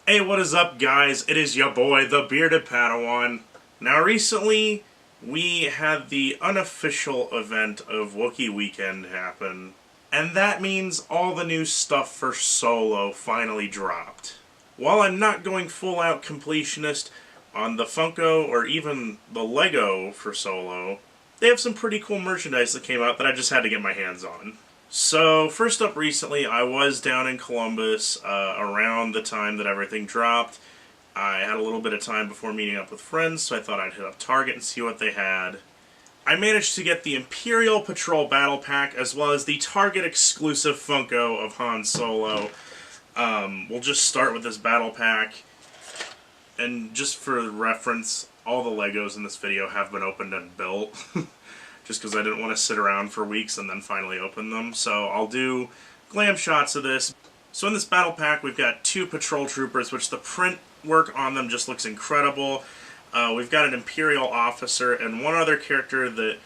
Hey, what is up, guys? It is your boy, the Bearded Padawan. Now, recently, we had the unofficial event of Wookiee Weekend happen, and that means all the new stuff for Solo finally dropped. While I'm not going full-out completionist on the Funko or even the Lego for Solo, they have some pretty cool merchandise that came out that I just had to get my hands on. So, first up recently, I was down in Columbus around the time that everything dropped. I had a little bit of time before meeting up with friends, so I thought I'd hit up Target and see what they had. I managed to get the Imperial Patrol Battle Pack, as well as the Target exclusive Funko of Han Solo. We'll just start with this Battle Pack. And just for reference, all the Legos in this video have been opened and built. Just because I didn't want to sit around for weeks and then finally open them. So I'll do glam shots of this. So in this battle pack, we've got two patrol troopers, which the print work on them just looks incredible. We've got an Imperial officer and one other character that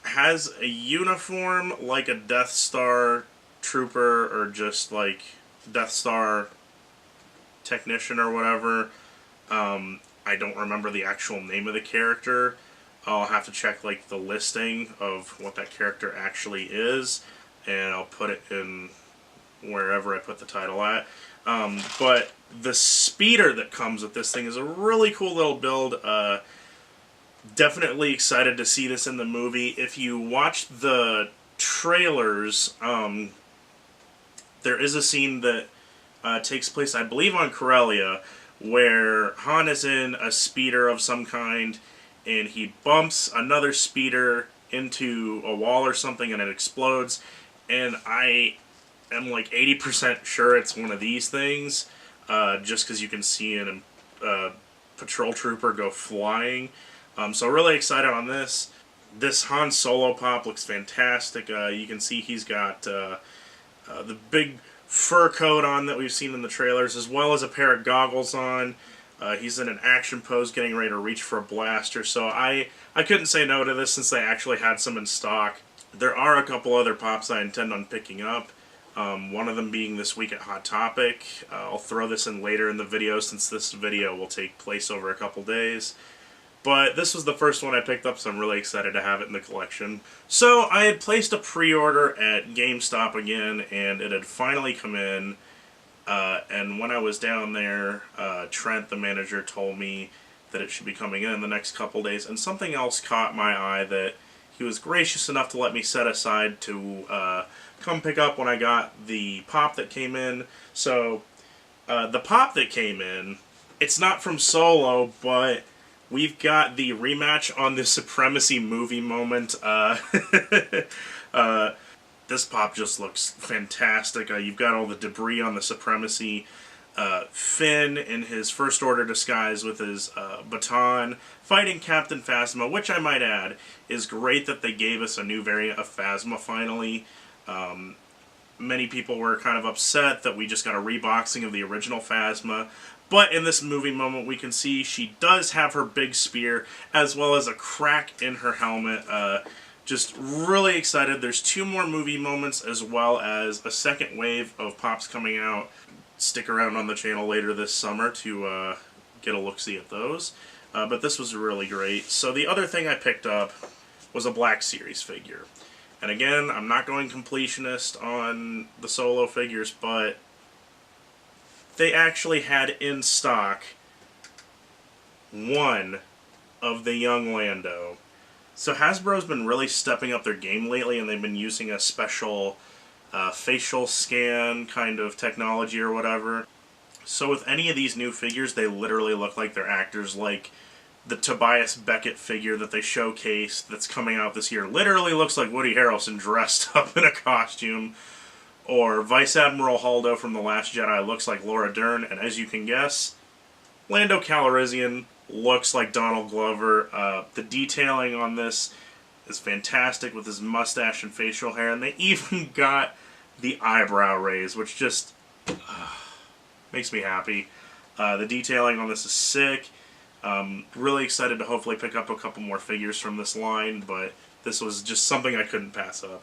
has a uniform like a Death Star trooper or just like Death Star technician or whatever. I don't remember the actual name of the character. I'll have to check like the listing of what that character actually is, and I'll put it in wherever I put the title at. But the speeder that comes with this thing is a really cool little build. Definitely excited to see this in the movie. If you watch the trailers, there is a scene that takes place, I believe, on Corellia, where Han is in a speeder of some kind, and he bumps another speeder into a wall or something and it explodes, and I am like 80% sure it's one of these things, just because you can see a patrol trooper go flying. So really excited on this. This Han Solo pop looks fantastic. You can see he's got the big fur coat on that we've seen in the trailers, as well as a pair of goggles on. He's in an action pose getting ready to reach for a blaster, so I couldn't say no to this since they actually had some in stock. There are a couple other pops I intend on picking up, one of them being this week at Hot Topic. I'll throw this in later in the video since this video will take place over a couple days. But this was the first one I picked up, so I'm really excited to have it in the collection. So I had placed a pre-order at Gamestop again, and it had finally come in. And when I was down there, Trent, the manager, told me that it should be coming in the next couple days. And something else caught my eye that he was gracious enough to let me set aside to come pick up when I got the pop that came in. So the pop that came in, it's not from Solo, but we've got the rematch on the Supremacy movie moment. This pop just looks fantastic. You've got all the debris on the Supremacy. Finn in his First Order disguise with his baton, fighting Captain Phasma, which I might add is great that they gave us a new variant of Phasma finally. Many people were kind of upset that we just got a reboxing of the original Phasma. But in this movie moment, we can see she does have her big spear, as well as a crack in her helmet. Just really excited. There's two more movie moments, as well as a second wave of pops coming out. Stick around on the channel later this summer to get a look-see at those. But this was really great. So the other thing I picked up was a Black Series figure. And again, I'm not going completionist on the Solo figures, but they actually had in stock one of the young Lando. So Hasbro's been really stepping up their game lately, and they've been using a special facial scan kind of technology or whatever. So with any of these new figures, they literally look like they're actors. Like the Tobias Beckett figure that they showcased that's coming out this year literally looks like Woody Harrelson dressed up in a costume. Or Vice Admiral Holdo from The Last Jedi looks like Laura Dern, and as you can guess, Lando Calrissian looks like Donald Glover. The detailing on this is fantastic with his mustache and facial hair, and they even got the eyebrow raise, which just makes me happy. The detailing on this is sick. Really excited to hopefully pick up a couple more figures from this line, but this was just something I couldn't pass up.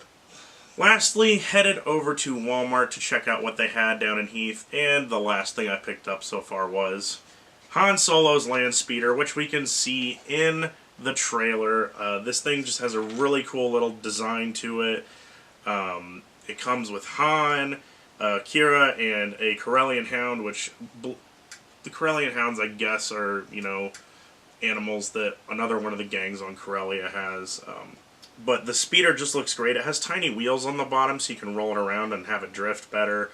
Lastly, headed over to Walmart to check out what they had down in Heath, and the last thing I picked up so far was Han Solo's land speeder, which we can see in the trailer. This thing just has a really cool little design to it. It comes with Han, Kira, and a Corellian hound, which the Corellian hounds, I guess, are, animals that another one of the gangs on Corellia has. But the speeder just looks great. It has tiny wheels on the bottom so you can roll it around and have it drift better.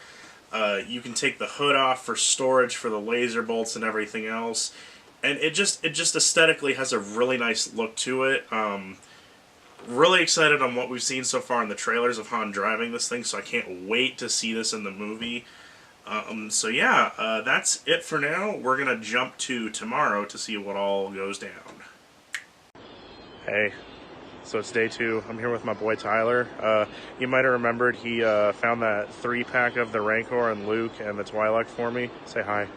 You can take the hood off for storage for the laser bolts and everything else. And it just aesthetically has a really nice look to it. Really excited on what we've seen so far in the trailers of Han driving this thing, so I can't wait to see this in the movie. So yeah, that's it for now. We're going to jump to tomorrow to see what all goes down. Hey. So it's day 2. I'm here with my boy Tyler. You might have remembered he found that 3-pack of the Rancor and Luke and the Twi'lek for me. Say hi.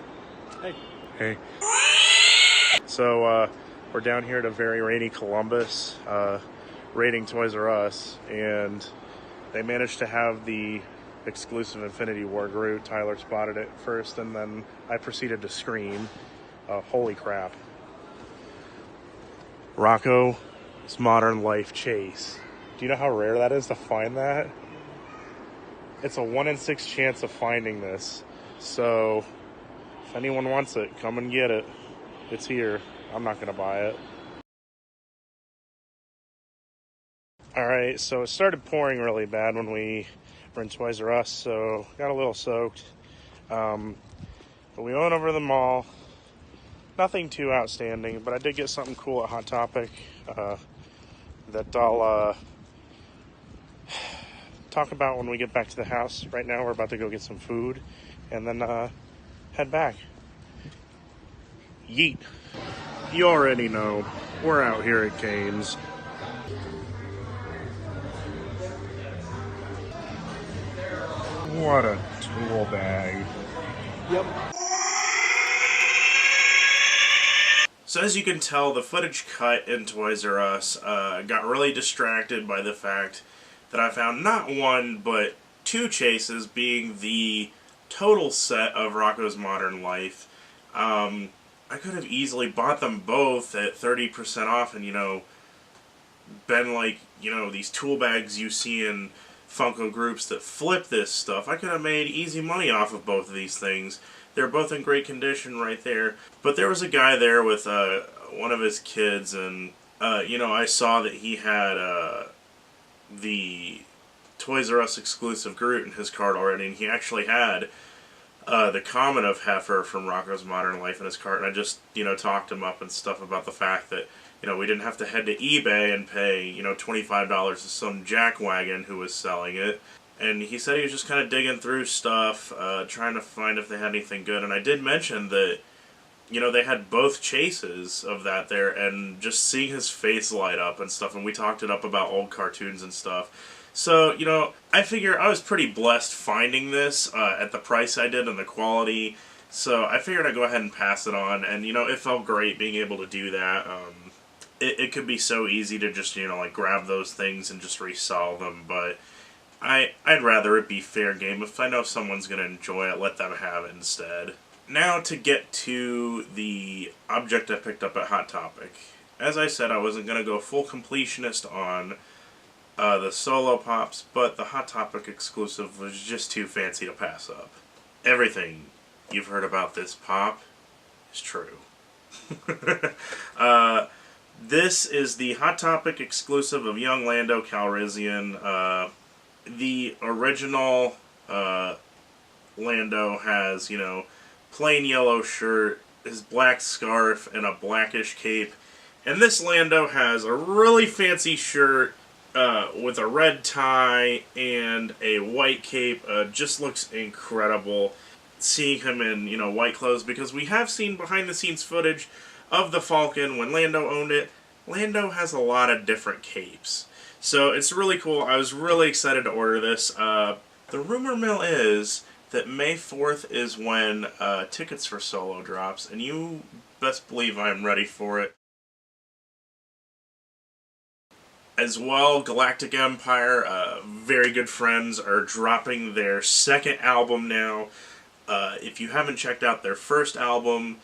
Hey. Hey. So we're down here at a very rainy Columbus, raiding Toys R Us, and they managed to have the exclusive Infinity War Groot. Tyler spotted it first, and then I proceeded to scream. Holy crap. Rocco's Modern Life Chase. Do you know how rare that is to find that? It's a 1 in 6 chance of finding this. So, if anyone wants it, come and get it. It's here. I'm not going to buy it. Alright, so it started pouring really bad when we were in Toys R Us, so got a little soaked. But we went over to the mall. Nothing too outstanding, but I did get something cool at Hot Topic that I'll talk about when we get back to the house. Right now we're about to go get some food and then head back. Yeet. You already know, we're out here at Games. What a tool bag. Yep. So as you can tell, the footage cut in Toys R Us got really distracted by the fact that I found not 1, but 2 chases, being the total set of Rocco's Modern Life. I could have easily bought them both at 30% off and, been like, these tool bags you see in Funko groups that flip this stuff. I could have made easy money off of both of these things. They're both in great condition right there. But there was a guy there with one of his kids, and, I saw that he had the Toys R Us exclusive Groot in his cart already, and he actually had the Comet of Heifer from Rocco's Modern Life in his cart, and I just, talked him up and stuff about the fact that, we didn't have to head to eBay and pay, $25 to some jackwagon who was selling it. And he said he was just kind of digging through stuff, trying to find if they had anything good. And I did mention that, they had both chases of that there, and just seeing his face light up and stuff, and we talked it up about old cartoons and stuff. So, I figure I was pretty blessed finding this at the price I did and the quality. So I figured I'd go ahead and pass it on, and, it felt great being able to do that. It could be so easy to just, grab those things and just resell them, but I'd rather it be fair game. If I know someone's going to enjoy it, let them have it instead. Now to get to the object I picked up at Hot Topic. As I said, I wasn't going to go full completionist on the Solo Pops, but the Hot Topic exclusive was just too fancy to pass up. Everything you've heard about this pop is true. This is the Hot Topic exclusive of young Lando Calrissian. The original Lando has, plain yellow shirt, his black scarf, and a blackish cape. And this Lando has a really fancy shirt with a red tie and a white cape. Just looks incredible seeing him in, white clothes, because we have seen behind-the-scenes footage of the Falcon when Lando owned it. Lando has a lot of different capes. So it's really cool. I was really excited to order this. The rumor mill is that May 4th is when tickets for Solo drops, and you best believe I'm ready for it. As well, Galactic Empire, very good friends, are dropping their second album now. If you haven't checked out their first album,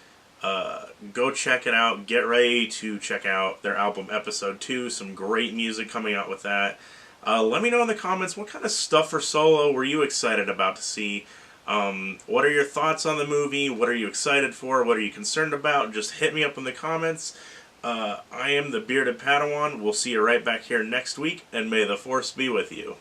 go check it out. Get ready to check out their album Episode 2. Some great music coming out with that. Let me know in the comments what kind of stuff for Solo were you excited about to see. What are your thoughts on the movie? What are you excited for? What are you concerned about? Just hit me up in the comments. I am the Bearded Padawan. We'll see you right back here next week, and may the Force be with you.